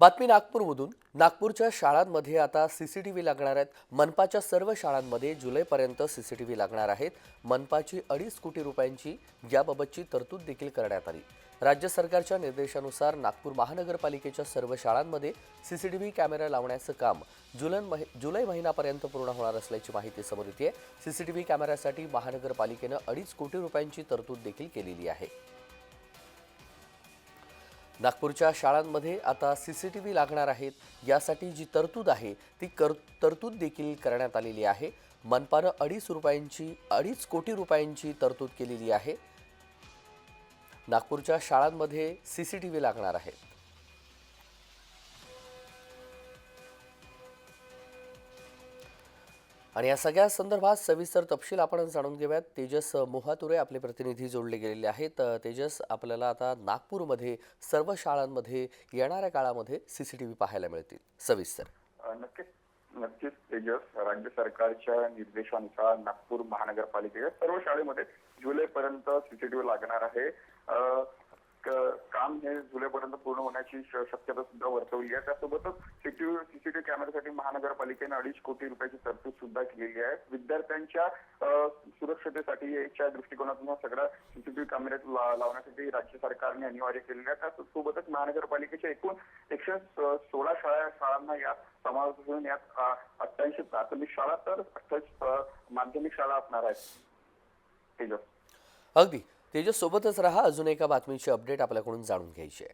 बातमी नागपूरमधून. नागपूरच्या शाळांमध्ये आता सीसीटीव्ही लागणार आहेत. मनपाच्या सर्व शाळांमध्ये जुलैपर्यंत सीसीटीव्ही लागणार आहेत. मनपाची 2.5 कोटी रुपयांची याबाबतची तरतूद देखील करण्यात आली. राज्य सरकारच्या निर्देशानुसार नागपूर महानगरपालिकेच्या सर्व शाळांमध्ये सीसीटीव्ही कॅमेरा लावण्याचं काम जुलै महिन्यापर्यंत पूर्ण होणार असल्याची माहिती समोर येते. सीसीटीव्ही कॅमेऱ्यासाठी महानगरपालिकेनं 2.5 कोटी रुपयांची तरतूद देखील केलेली आहे. नागपूरच्या शाळांमध्ये आता सीसीटीव्ही लागणार आहेत. यासाठी जी तरतूद आहे ती तरतूद देखील करण्यात आलेली आहे. मनपानं 2.5 कोटी रुपयांची तरतूद केलेली आहे. नागपूरच्या शाळांमध्ये सीसीटीव्ही लागणार आहेत. आणि या सगळ्या संदर्भात सविस्तर तपशील आपण जाणून घेऊयात. तेजस मोहातुरे आपले प्रतिनिधी जोडले गेलेले आहेत. तेजस, आपल्याला आता नागपूरमध्ये सर्व शाळांमध्ये येणाऱ्या काळामध्ये सीसीटीव्ही पाहायला मिळतील. सविस्तर. नक्कीच नक्कीच तेजस, राज्य सरकारच्या निर्देशानुसार नागपूर महानगरपालिकेच्या सर्व शाळेमध्ये जुलैपर्यंत सीसीटीव्ही लागणार आहे. काम हे जुलैपर्यंत पूर्ण होण्याची शक्यता सुद्धा वर्तवली आहे. त्यासोबतच सीसीटीव्ही कॅमेऱ्यासाठी महानगरपालिकेने 2.5 कोटी रुपयाची तरतूद सुद्धा केलेली आहे. विद्यार्थ्यांच्या सुरक्षतेसाठी याच्या दृष्टिकोनातून सगळ्या सीसीटीव्ही कॅमेरे लावण्यासाठी राज्य सरकारने अनिवार्य केलेले आहे. त्यासोबतच महानगरपालिकेच्या एकूण 116 शाळांना यात समावेश असून यात 88 प्राथमिक शाळा तर 28 माध्यमिक शाळा असणार आहेत. तेजस. अगदी. तेजस, सोबतच रहा. अजून एका बातमीची अपडेट आपल्याकडून जाणून घ्यायची आहे.